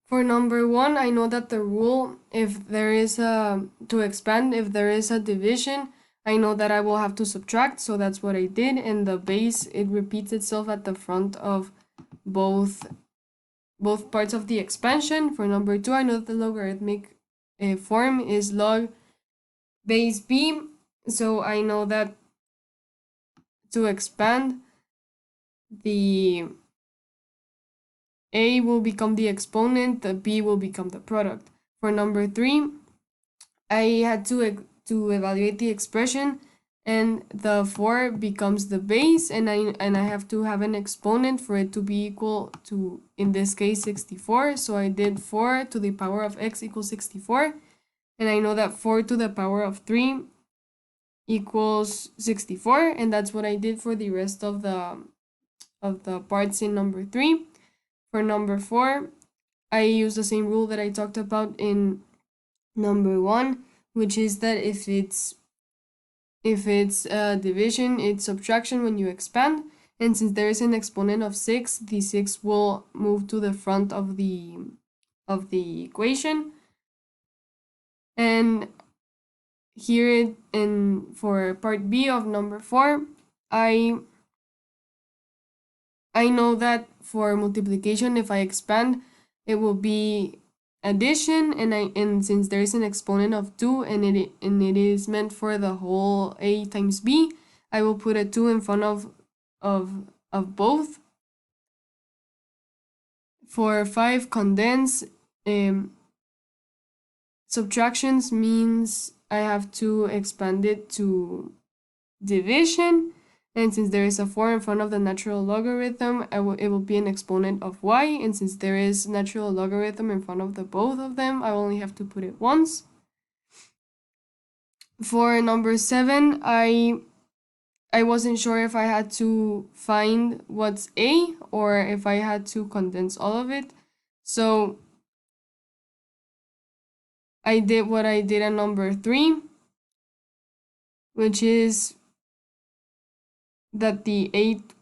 For number 1, I know that the rule, if there is to expand, if there is a division, I know that I will have to subtract, so that's what I did. And the base, it repeats itself at the front of both parts of the expansion. For number 2, I know that the logarithmic form is log base b, so I know that to expand, the a will become the exponent, the b will become the product. For number 3, I had to evaluate the expression, and the 4 becomes the base, and I have to have an exponent for it to be equal to, in this case, 64. So I did 4 to the power of x equals 64, and I know that 4 to the power of 3 equals 64, and that's what I did for the rest of the parts in number 3. For number 4, I use the same rule that I talked about in number 1, which is that if it's division, it's subtraction when you expand. And since there is an exponent of 6, the 6 will move to the front of the equation. And here for part B of number 4, I know that for multiplication, if I expand, it will be addition, and since there is an exponent of 2 and it is meant for the whole a times b, I will put a 2 in front of both. For 5, condense, subtractions means I have to expand it to division, and since there is a 4 in front of the natural logarithm, it will be an exponent of y, and since there is natural logarithm in front of the both of them, I only have to put it once. For number 7, I wasn't sure if I had to find what's a or if I had to condense all of it. So I did what I did at number 3, which is that the 8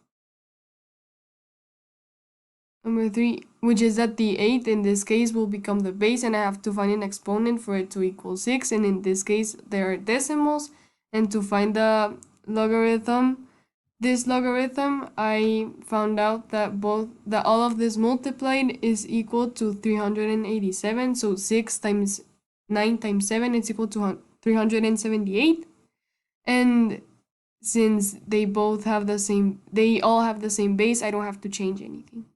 in this case will become the base, and I have to find an exponent for it to equal 6, and in this case there are decimals. And to find the logarithm, this logarithm, I found out that all of this multiplied is equal to 387. So 6 times 9 times 7 is equal to 378. And since they all have the same base, I don't have to change anything.